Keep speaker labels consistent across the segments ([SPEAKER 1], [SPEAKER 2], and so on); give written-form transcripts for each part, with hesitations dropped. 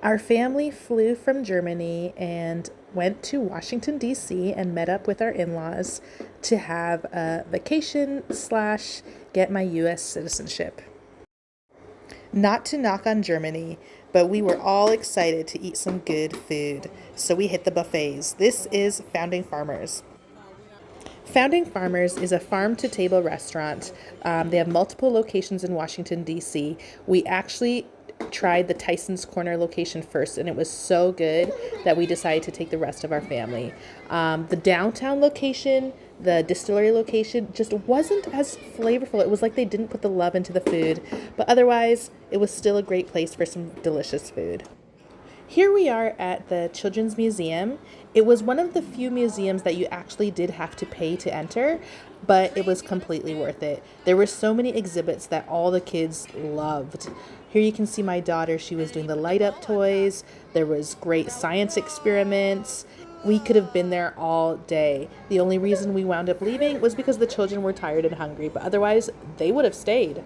[SPEAKER 1] Our family flew from Germany and went to Washington, D.C., and met up with our in laws to have a vacation slash get my U.S. citizenship. Not to knock on Germany, but we were all excited to eat some good food, so we hit the buffets. This is Founding Farmers. Founding Farmers is a farm to table restaurant. They have multiple locations in Washington, D.C. We actually tried the Tyson's Corner location first, and it was so good that we decided to take the rest of our family. The downtown location, the distillery location, just wasn't as flavorful. It was like they didn't put the love into the food, but otherwise, it was still a great place for some delicious food. Here we are at the Children's Museum. It was one of the few museums that you actually did have to pay to enter, but it was completely worth it. There were so many exhibits that all the kids loved. Here you can see my daughter. She was doing the light up toys. There was great science experiments. We could have been there all day. The only reason we wound up leaving was because the children were tired and hungry, but otherwise they would have stayed.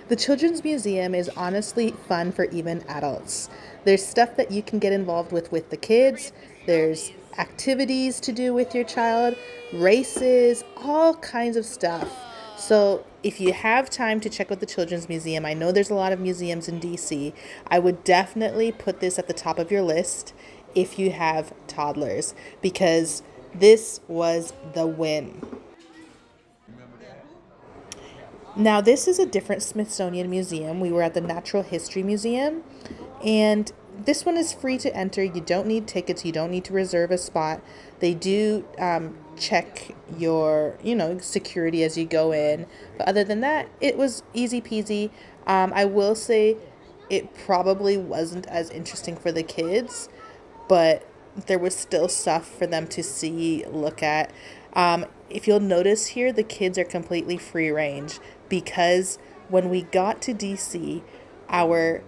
[SPEAKER 1] The Children's Museum is honestly fun for even adults. There's stuff that you can get involved with the kids. There's activities to do with your child, races, all kinds of stuff. So if you have time to check out the Children's Museum, I know there's a lot of museums in DC. I would definitely put this at the top of your list if you have toddlers, because this was the win. Now, this is a different Smithsonian museum. We were at the Natural History Museum, and this one is free to enter. You don't need tickets. You don't need to reserve a spot. They do check your, security as you go in. But other than that, it was easy peasy. I will say it probably wasn't as interesting for the kids, but there was still stuff for them to see, look at. If you'll notice here, the kids are completely free range because when we got to DC, our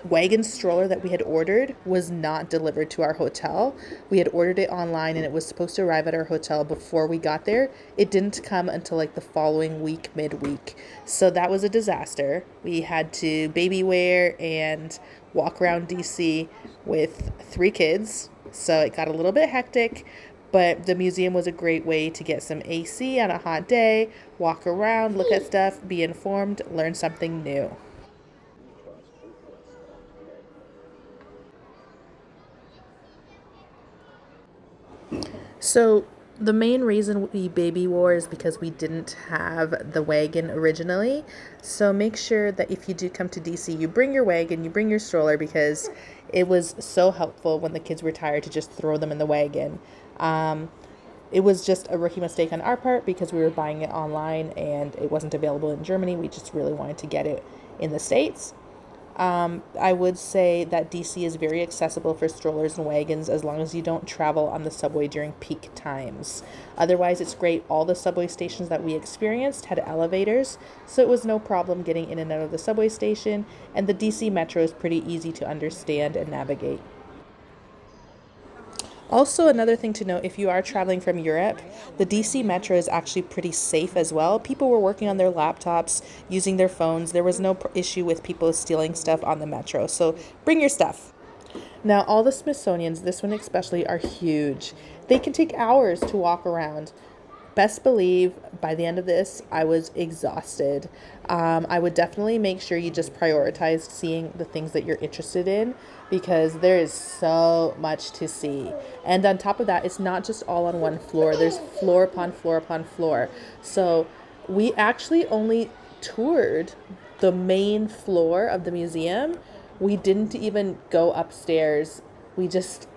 [SPEAKER 1] wagon stroller that we had ordered was not delivered to our hotel. We had ordered it online and it was supposed to arrive at our hotel before we got there. It didn't come until like the following week, midweek. So that was a disaster. We had to baby wear and walk around DC with 3 kids. So it got a little bit hectic, but the museum was a great way to get some AC on a hot day, walk around, look at stuff, be informed, learn something new. So the main reason we baby wore is because we didn't have the wagon originally. So make sure that if you do come to DC, you bring your wagon, you bring your stroller, because it was so helpful when the kids were tired to just throw them in the wagon. Um, it was just a rookie mistake on our part because we were buying it online and it wasn't available in Germany. We just really wanted to get it in the States. I would say that DC is very accessible for strollers and wagons as long as you don't travel on the subway during peak times. Otherwise, it's great. All the subway stations that we experienced had elevators, so it was no problem getting in and out of the subway station, and the DC Metro is pretty easy to understand and navigate. Also, another thing to note, if you are traveling from Europe, the DC Metro is actually pretty safe as well. People were working on their laptops, using their phones. There was no issue with people stealing stuff on the Metro. So bring your stuff. Now, all the Smithsonians, this one especially, are huge. They can take hours to walk around. Best believe by the end of this, I was exhausted. I would definitely make sure you just prioritize seeing the things that you're interested in because there is so much to see. And on top of that, it's not just all on one floor, there's floor upon floor upon floor. So we actually only toured the main floor of the museum. We didn't even go upstairs. We just,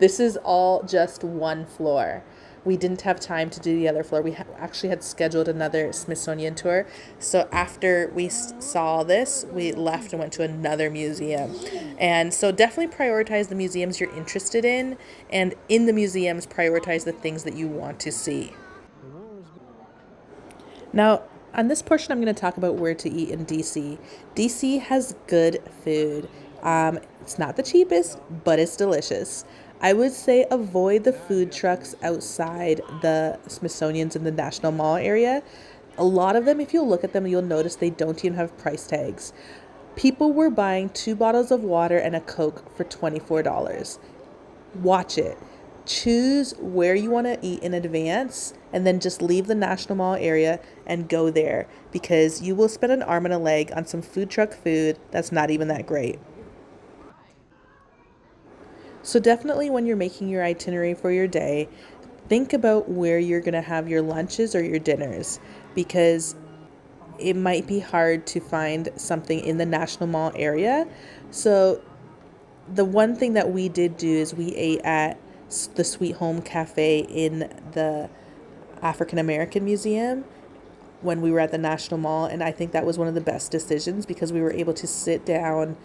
[SPEAKER 1] this is all just one floor. We didn't have time to do the other floor. We actually had scheduled another Smithsonian tour. So after we saw this, we left and went to another museum. And so definitely prioritize the museums you're interested in. And in the museums, prioritize the things that you want to see. Now, on this portion, I'm going to talk about where to eat in DC. DC has good food. It's not the cheapest, but it's delicious. I would say avoid the food trucks outside the Smithsonian's in the National Mall area. A lot of them, if you look at them, you'll notice they don't even have price tags. People were buying 2 bottles of water and a Coke for $24. Watch it. Choose where you want to eat in advance and then just leave the National Mall area and go there because you will spend an arm and a leg on some food truck food that's not even that great. So, definitely when you're making your itinerary for your day, think about where you're going to have your lunches or your dinners because it might be hard to find something in the National Mall area. So, the one thing that we did do is we ate at the Sweet Home Cafe in the African American Museum when we were at the National Mall. And I think that was one of the best decisions because we were able to sit down,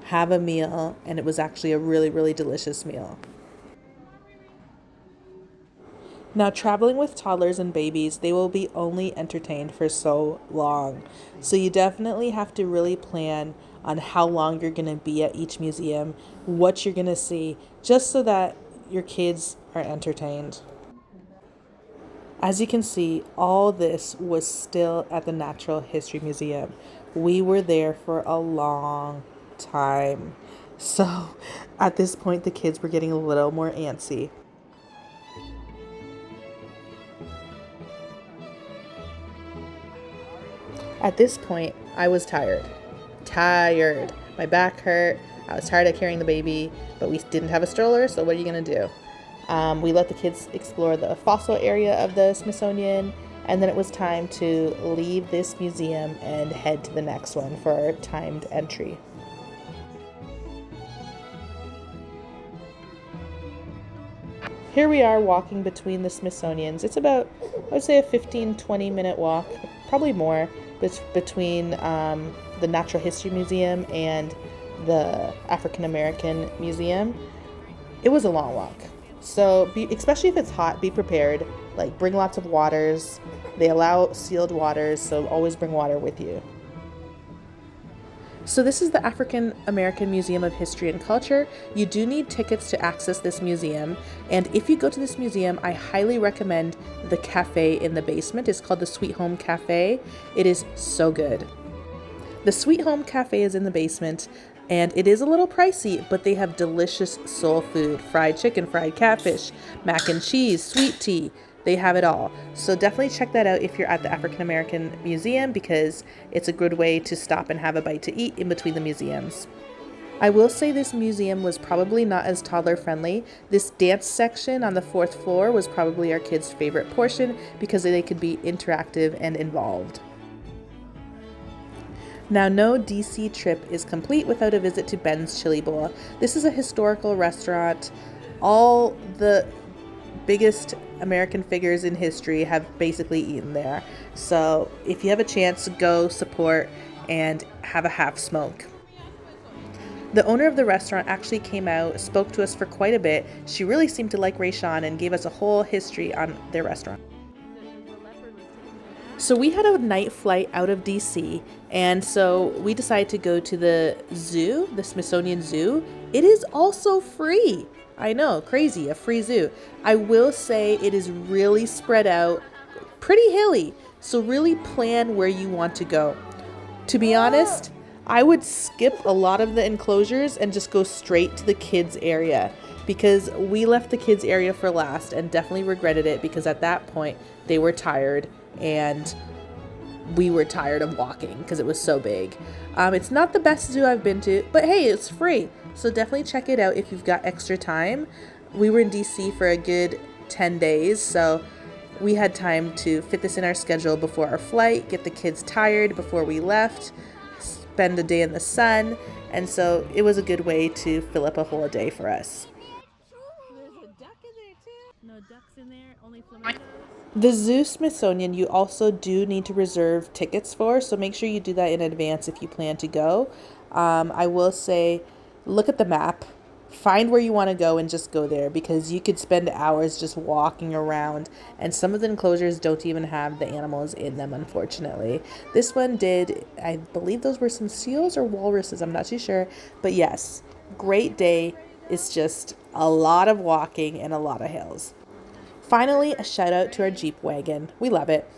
[SPEAKER 1] have a meal, and it was actually a really, really delicious meal. Now, traveling with toddlers and babies, they will be only entertained for so long. So, you definitely have to really plan on how long you're going to be at each museum, what you're going to see, just so that your kids are entertained. As you can see, all this was still at the Natural History Museum. We were there for a long time. So, at this point, the kids were getting a little more antsy. At this point, I was tired. Tired. My back hurt. I was tired of carrying the baby, but we didn't have a stroller, so what are you going to do? We let the kids explore the fossil area of the Smithsonian, and then it was time to leave this museum and head to the next one for our timed entry. Here we are walking between the Smithsonians. It's about, I would say, a 15-20 minute walk, probably more, between the Natural History Museum and the African American Museum. It was a long walk. So, especially if it's hot, be prepared. Like, bring lots of waters. They allow sealed waters, so always bring water with you. So this is the African American Museum of History and Culture. You do need tickets to access this museum. And if you go to this museum, I highly recommend the cafe in the basement. It's called the Sweet Home Cafe. It is so good. The Sweet Home Cafe is in the basement, and it is a little pricey, but they have delicious soul food. Fried chicken, fried catfish, mac and cheese, sweet tea. They have it all. So definitely check that out if you're at the African American Museum because it's a good way to stop and have a bite to eat in between the museums. I will say this museum was probably not as toddler friendly. This dance section on the 4th floor was probably our kids' favorite portion because they could be interactive and involved. Now, no DC trip is complete without a visit to Ben's Chili Bowl. This is a historical restaurant. All the biggest American figures in history have basically eaten there. So if you have a chance, go support and have a half smoke. The owner of the restaurant actually came out, spoke to us for quite a bit. She really seemed to like Rayshawn and gave us a whole history on their restaurant. So we had a night flight out of DC, and so we decided to go to the zoo, the Smithsonian Zoo. It is also free. I know, crazy, a free zoo. I will say it is really spread out, pretty hilly, so really plan where you want to go. To be honest, I would skip a lot of the enclosures and just go straight to the kids area because we left the kids area for last and definitely regretted it because at that point they were tired and we were tired of walking because it was so big. It's not the best zoo I've been to, but hey, it's free. So definitely check it out if you've got extra time. We were in DC for a good 10 days, so we had time to fit this in our schedule before our flight, get the kids tired before we left, spend a day in the sun, and so it was a good way to fill up a whole day for us.
[SPEAKER 2] There's a duck in there too. No ducks in there, only flamingos.
[SPEAKER 1] The Zoo Smithsonian you also do need to reserve tickets for, so make sure you do that in advance if you plan to go. I will say, look at the map, find where you want to go and just go there because you could spend hours just walking around and some of the enclosures don't even have the animals in them, unfortunately. This one did. I believe those were some seals or walruses, I'm not too sure, but yes, great day. It's just a lot of walking and a lot of hills. Finally, a shout out to our Jeep wagon. We love it.